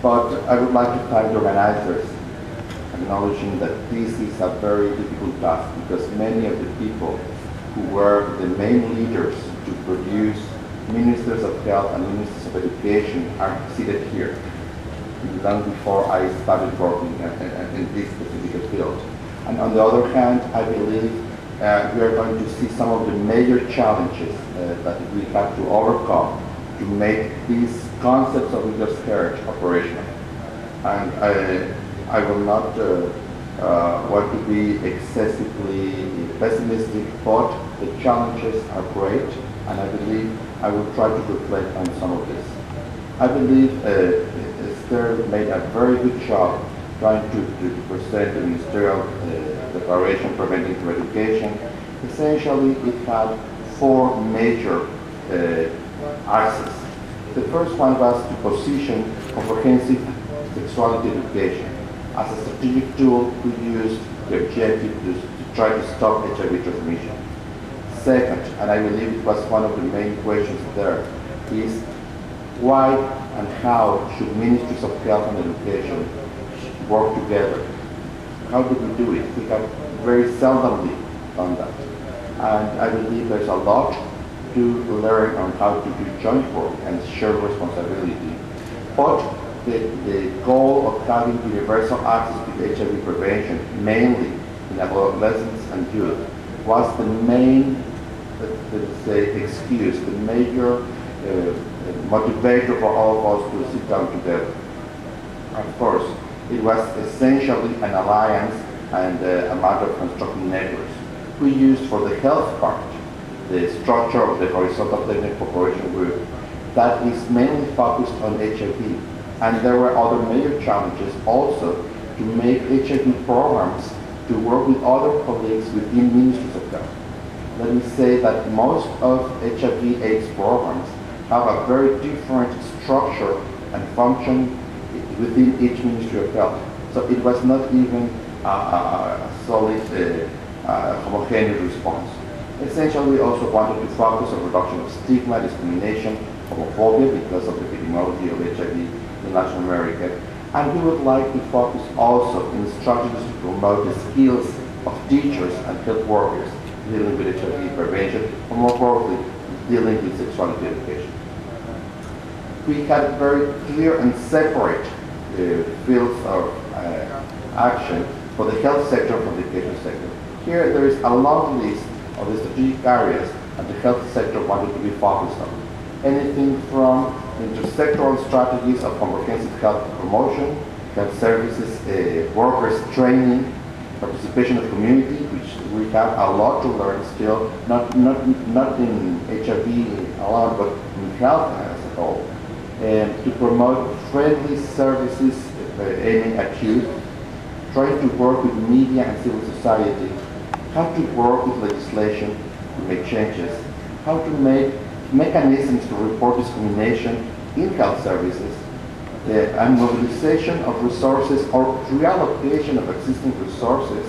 But I would like to thank the organizers, acknowledging that this is a very difficult task because many of the people who were the main leaders to produce ministers of health and ministers of education are seated here, long before I started working in this specific field. And on the other hand, I believe we are going to see some of the major challenges that we have to overcome to make these concepts of leaders' heritage operational. And I will not want to be excessively pessimistic, but the challenges are great, and I believe I will try to reflect on some of this. I believe Esther made a very good job trying to present the ministerial declaration preventing to education. Essentially, it had four major axes. The first one was to position comprehensive sexuality education as a strategic tool we used the objective to try to stop HIV transmission. Second, and I believe it was one of the main questions there, is why and how should ministries of health and education work together? How do we do it? We have very seldomly done that. And I believe there's a lot to learn on how to do joint work and share responsibility. But the goal of having universal access to HIV prevention, mainly in adolescents and youth, was the main, let's say, excuse, the major motivator for all of us to sit down together. Of course, it was essentially an alliance and a matter of constructing networks. We used for the health part the structure of the horizontal technical cooperation group that is mainly focused on HIV. And there were other major challenges also to make HIV programs to work with other colleagues within ministries of health. Let me say that most of HIV/AIDS programs have a very different structure and function within each Ministry of Health. So it was not even a solid, homogeneous response. Essentially, we also wanted to focus on reduction of stigma, discrimination, homophobia because of the epidemiology of HIV in Latin America. And we would like to focus also in strategies to promote the skills of teachers and health workers dealing with HIV prevention, or more broadly, dealing with sexuality education. We had very clear and separate fields of action for the health sector from the education sector. Here there is a long list of the strategic areas that the health sector wanted to be focused on. Anything from intersectoral strategies of comprehensive health promotion, health services, workers training, participation of the community, which we have a lot to learn still, not in HIV alone, but in health as a whole. To promote friendly services aiming at youth, trying to work with media and civil society, how to work with legislation to make changes, how to make mechanisms to report discrimination in health services, and mobilization of resources or reallocation of existing resources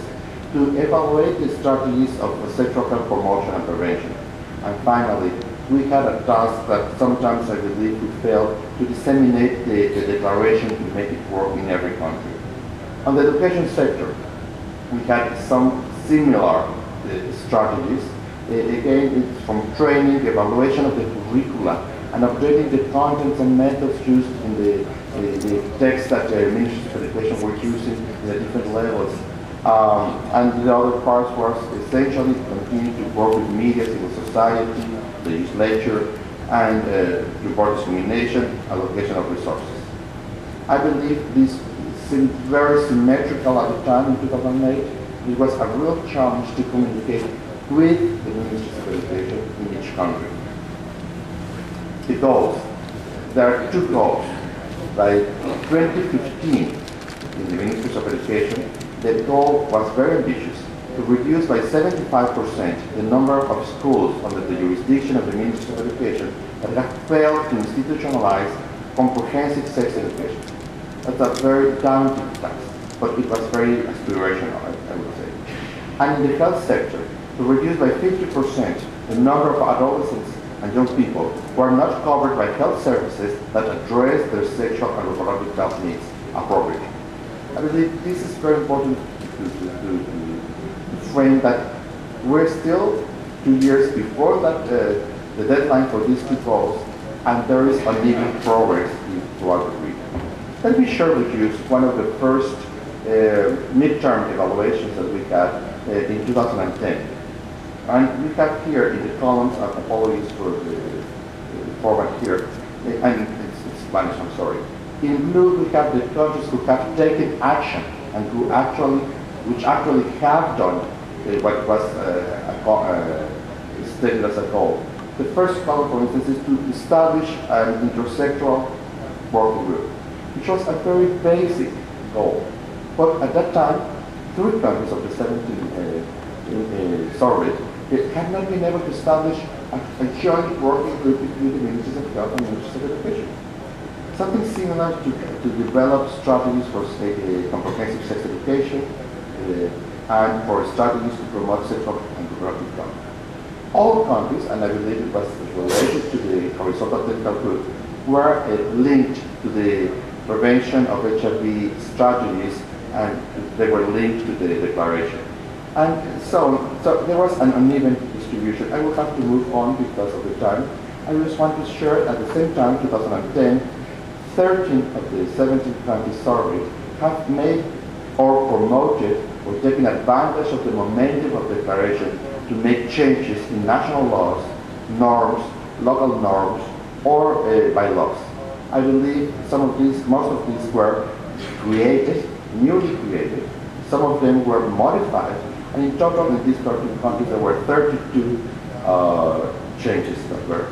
to evaluate the strategies of sexual health promotion and prevention. And finally, we had a task that sometimes I believe we failed to disseminate the declaration to make it work in every country. On the education sector, we had some similar strategies. Again, it's from training, evaluation of the curricula, and updating the contents and methods used in the text that the ministries of education were using in the different levels. And the other parts was essentially to continue to work with media, civil society, legislature, and report discrimination, allocation of resources. I believe this seemed very symmetrical at the time in 2008. It was a real challenge to communicate with the ministries of education in each country. The goals. There are two goals. By 2015, in the ministries of education, the goal was very ambitious, to reduce by 75% the number of schools under the jurisdiction of the Ministry of Education that have failed to institutionalize comprehensive sex education. That's a very daunting task, but it was very aspirational, I would say. And in the health sector, to reduce by 50% the number of adolescents and young people who are not covered by health services that address their sexual and reproductive health needs appropriately. I believe this is very important to frame that we're still 2 years before that the deadline for these two goals, and there is uneven progress throughout the region. Let me share with you one of the first midterm evaluations that we had in 2010. And we have here in the columns, apologies for the format here, and it's Spanish, I'm sorry. In blue, we have the countries who have taken action and which actually have done what was stated as a goal. The first goal, for instance, is to establish an intersectoral working group, which was a very basic goal. But at that time, 3 countries of the 17 surveyed had not been able to establish a joint working group between the ministries of health and ministries of education. Something similar to develop strategies for comprehensive sex education and for strategies to promote sexual and reproductive health. All countries, and I believe it was related to the horizontal technical group, were linked to the prevention of HIV strategies, and they were linked to the declaration. And so there was an uneven distribution. I will have to move on because of the time. I just want to share at the same time, 2010, 13 of the 17 countries surveyed have made or promoted or taken advantage of the momentum of the declaration to make changes in national laws, norms, local norms, or bylaws. I believe most of these were created, newly created. Some of them were modified, and in total in these 13 countries there were 32 changes that were.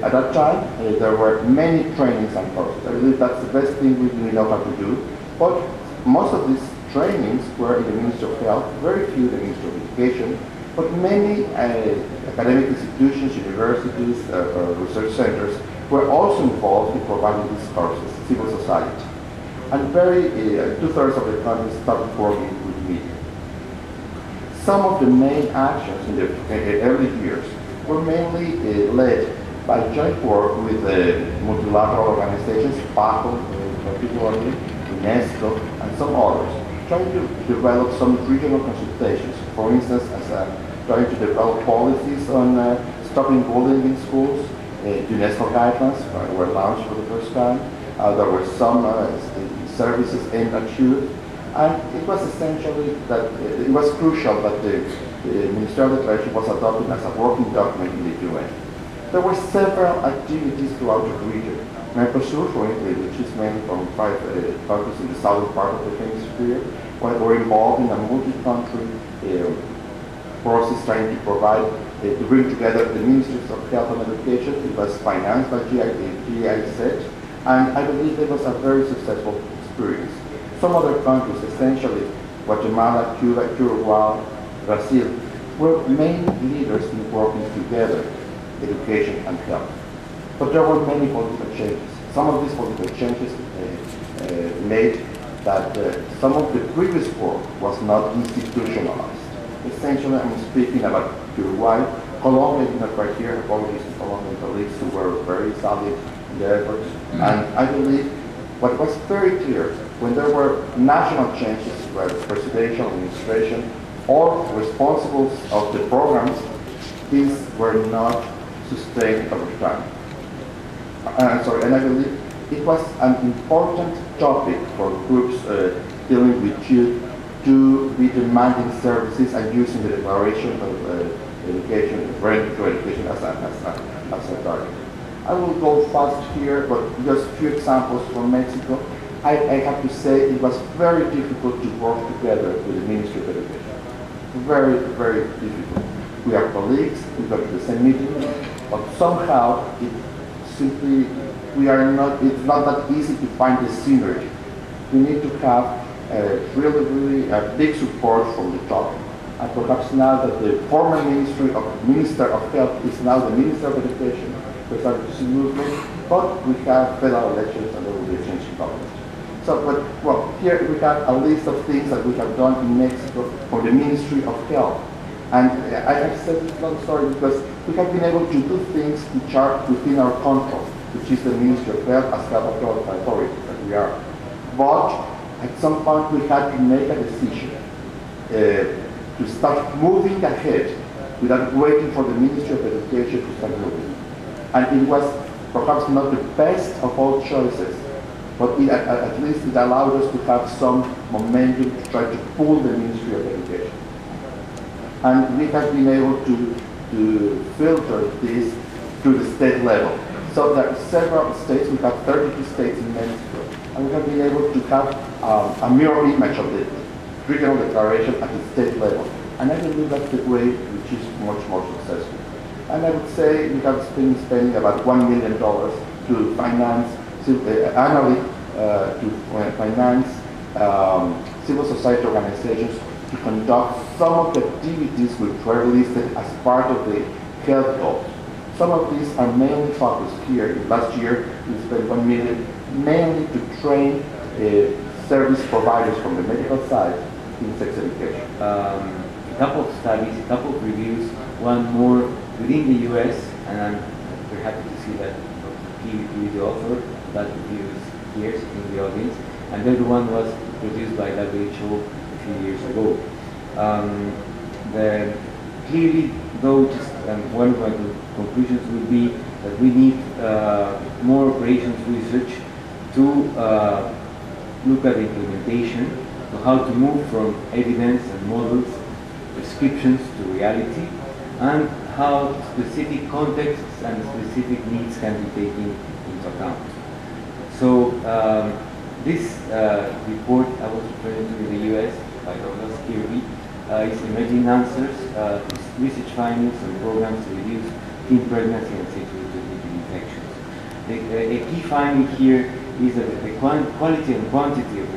At that time, there were many trainings and courses. I believe that's the best thing we know how to do. But most of these trainings were in the Ministry of Health, very few in the Ministry of Education, but many academic institutions, universities, research centers were also involved in providing these courses, civil society. And 2/3 of the countries started working with media. Some of the main actions in the early years were mainly led by joint work with multilateral organizations, PACO particularly, UNESCO, and some others, trying to develop some regional consultations. For instance, trying to develop policies on stopping bullying in schools. UNESCO guidelines were launched for the first time. There were some services aimed at youth, and it was essentially that it was crucial that the ministerial declaration was adopted as a working document in the UN. There were several activities throughout the region. Mercosur, for instance, which is mainly from 5 countries in the southern part of the hemisphere, were involved in a multi-country process trying to provide, to bring together the ministries of health and education. It was financed by GIZ, and I believe it was a very successful experience. Some other countries, essentially Guatemala, Cuba, Uruguay, Brazil, were main leaders in working together, education and health. But there were many political changes. Some of these political changes made that some of the previous work was not institutionalized. Essentially, I'm speaking about Uruguay. Colombia is not right here. Apologies to Colombian colleagues who were very solid in their efforts. And I believe what was very clear, when there were national changes, whether presidential administration or responsibles of the programs, these were not sustained over time. And I believe it was an important topic for groups dealing with youth to be demanding services and using the declaration of education, right to education as a target. I will go fast here, but just a few examples from Mexico. I have to say it was very difficult to work together with the Ministry of Education. Very, very difficult. We are colleagues, we go to the same meeting, but somehow it's not that easy to find the synergy. We need to have really big support from the top. And perhaps now that the former Minister of Health is now the Minister of Education, we started to see movement, but we have federal elections and there will be a change in government. Here we have a list of things that we have done in Mexico for the Ministry of Health. And I have said this long story because we have been able to do things which are within our control, which is the Ministry of Health as health authority that we are. But at some point we had to make a decision to start moving ahead without waiting for the Ministry of Education to start moving. And it was perhaps not the best of all choices, but at least it allowed us to have some momentum to try to pull the Ministry of Education. And we have been able to filter this to the state level. So there are several states, we have 32 states in Mexico, and we have been able to have a mirror image of the regional declaration at the state level. And I believe that's the way which is much more successful. And I would say we have been spending about $1 million to finance, annually, to finance civil society organizations to conduct some of the activities which were listed as part of the health goals. Some of these are mainly focused here. Last year, we spent $1 million mainly to train service providers from the medical side in sex education. A couple of studies, a couple of reviews, one more within the US, and I'm very happy to see that the author that review is here in the audience, and the other one was produced by WHO a few years ago. Clearly, though, just one of my conclusions would be that we need more operations research to look at the implementation, to how to move from evidence and models, prescriptions to reality, and how specific contexts and specific needs can be taken into account. So this report I was referring to in the US by Douglas Kirby is emerging answers to research findings and programs to reduce teen pregnancy and sexually transmitted infections. A key finding here is that the quality and quantity of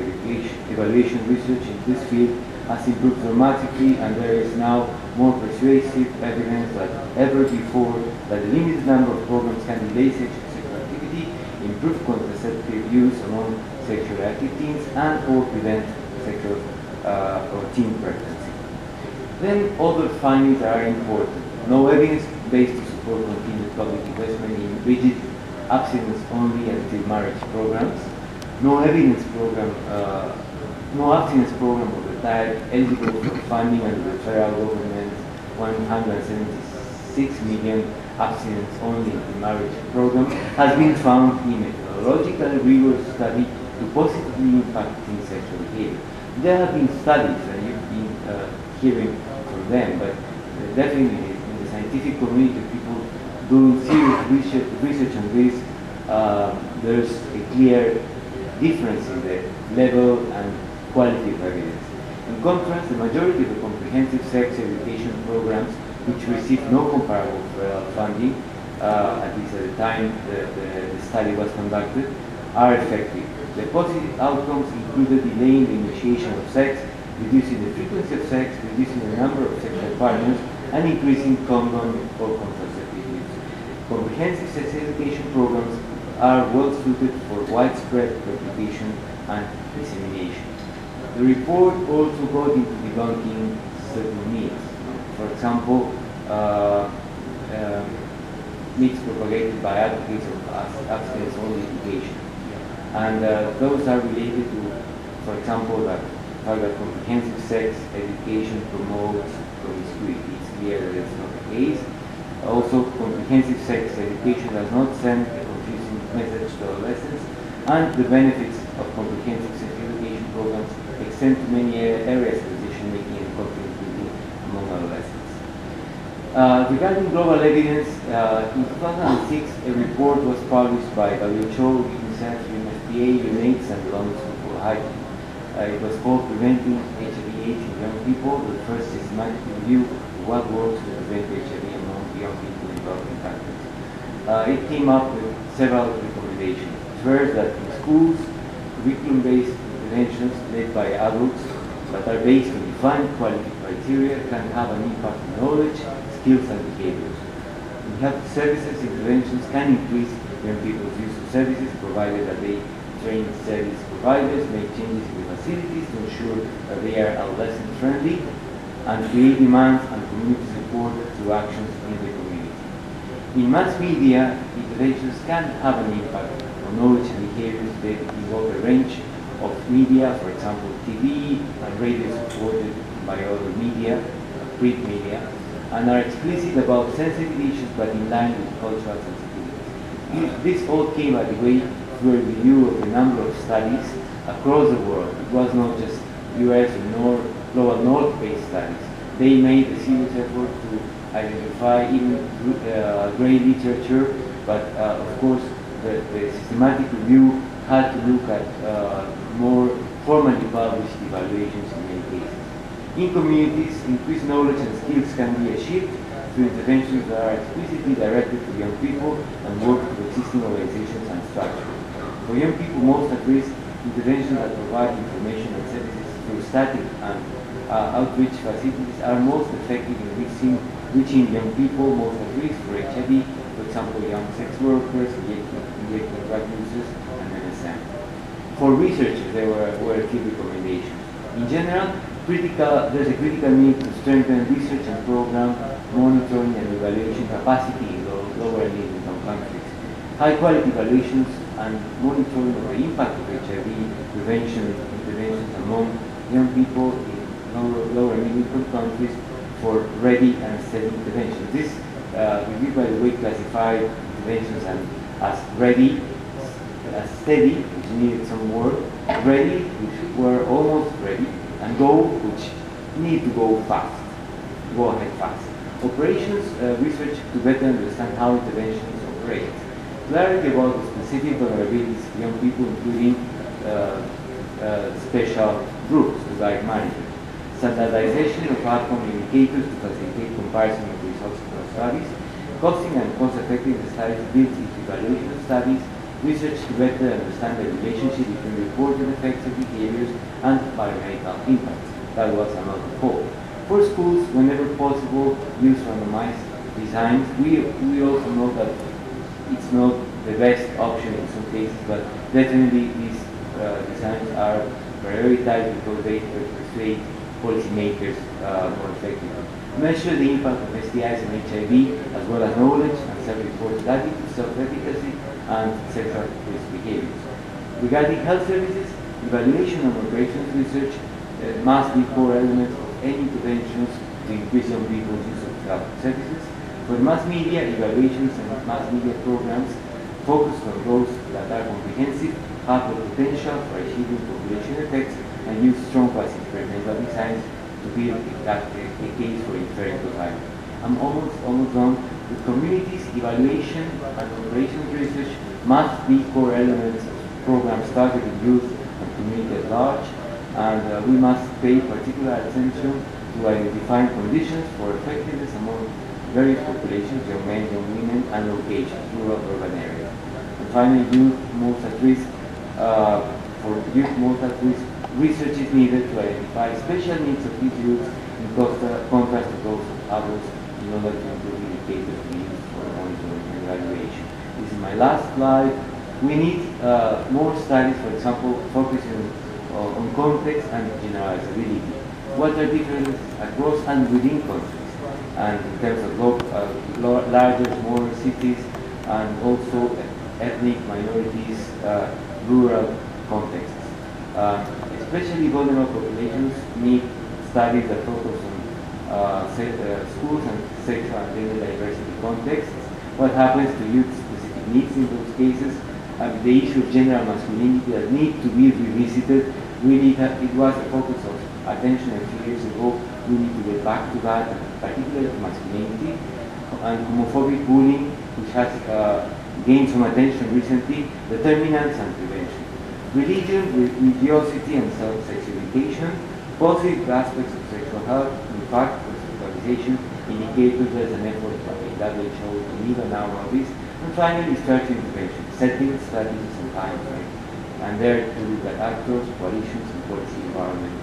evaluation research in this field has improved dramatically, and there is now more persuasive evidence than ever before that the limited number of programs can delay sexual activity, improve contraceptive use among sexually active teens, and or prevent sexual or teen pregnancy. Then other findings are important. No evidence based to support continued public investment in rigid abstinence-only until marriage programs. No evidence program, no abstinence program of the type eligible for funding under the federal government's 176 million abstinence-only until marriage program has been found in a methodologically rigorous study to positively impact teen sexual behavior. There have been studies, and you've been hearing from them, but definitely in the scientific community, people doing serious research on this, there's a clear difference in the level and quality of evidence. In contrast, the majority of the comprehensive sex education programs which receive no comparable federal funding, at least at the time the study was conducted, are effective. The positive outcomes included delaying the initiation of sex, reducing the frequency of sex, reducing the number of sexual partners, and increasing condom or contraceptive use. Comprehensive sex education programs are well suited for widespread replication and dissemination. The report also got into debunking certain myths. For example, myths propagated by advocates of abstinence-only education. And those are related to, for example, that comprehensive sex education promotes promiscuity. It's clear that it's not the case. Also, comprehensive sex education does not send a confusing message to adolescents, and the benefits of comprehensive sex education programs extend to many areas of decision-making and conflict building among adolescents. Regarding global evidence, in 2006, a report was published by WHO, UNICEF, UNFPA, UNAIDS, and the London School for Hygiene. It was called Preventing HIV/AIDS in Young People, the first systematic review of what works to prevent HIV among young people in developing countries. It came up with several recommendations. First, that in schools, curriculum-based interventions led by adults that are based on defined quality criteria can have an impact on knowledge, skills, and behaviors. In health services, interventions can increase young people's use of services, provided that they train service providers, make changes in the facilities to ensure that they are adolescent-friendly, and create demand and community support through actions in the community. In mass media, interventions can have an impact on knowledge and behaviors that involve a range of media, for example, TV and radio supported by other media, print media, and are explicit about sensitive issues but in line with cultural sensibilities. This all came at the way through a review of a number of studies across the world. It was not just US or global North-based studies. They made a serious effort to identify even great literature, but of course the systematic review had to look at more formally published evaluations in many cases. In communities, increased knowledge and skills can be achieved through interventions that are explicitly directed to young people and work with existing organizations and structures. For young people most at risk, interventions that provide information and services through static and outreach facilities are most effective in reaching young people most at risk for HIV, for example, young sex workers, injecting drug users, and MSM. For researchers, there were key recommendations. In general, there's a critical need to strengthen research and program monitoring and evaluation capacity in lower and middle-income countries. High-quality evaluations and monitoring of the impact of HIV prevention interventions among young people in lower and middle-income countries for ready and steady interventions. This review, by the way, classified interventions as ready, as steady, which needed some work, ready, which were almost ready, and go, which need to go fast, go ahead fast. Operations research to better understand how interventions operate. Clarity about the specific vulnerabilities of young people, including special groups to guide management. Standardization of outcome indicators to facilitate comparison of results across studies. Costing and cost-effective studies built into evaluation of studies. Research to better understand the relationship between reported effects of behaviors and biomedical impacts. That was another goal. For schools, whenever possible, use randomized designs. We also know that it's not the best option in some cases, but definitely these designs are prioritized because they persuade policymakers more effectively. Measure the impact of STIs and HIV, as well as knowledge and self-reported attitudes, self-efficacy, and sexual risk behaviors. Regarding health services, evaluation and operations research must be core elements of any interventions to increase young people's use of health services. For mass media, evaluations and mass media programs focus on those that are comprehensive, have the potential for achieving population effects, and use strong quasi experimental designs to build a case for inferring society. I'm almost done. With communities, evaluation and operations research must be core elements of programs targeting youth and community at large, and we must pay particular attention to identifying conditions for effectiveness among various populations, young men, young women, and locations, rural, urban areas. And finally, youth most at risk. For youth most at risk, research is needed to identify special needs of these youths in contrast to those of adults in order to improve indicators we use for monitoring and evaluation. This is my last slide. We need more studies, for example, focusing on context and generalizability. What are differences across and within countries, and in terms of larger, smaller cities, and also ethnic minorities, rural contexts. Especially vulnerable populations need studies that focus on schools and sexual and gender diversity contexts. What happens to youth-specific needs in those cases? The issue of gender and masculinity that need to be revisited. It was a focus of attention a few years ago. We need to get back to that, particularly to masculinity and homophobic bullying, which has gained some attention recently, determinants and prevention. Religion, religiosity and self-sexualization, positive aspects of sexual health, in fact, for sexualization, indicators there's an effort by WHO to leave an hour of this, and finally, structural intervention, settings, strategies, and time frame. And there to look at actors, coalitions, and policy environment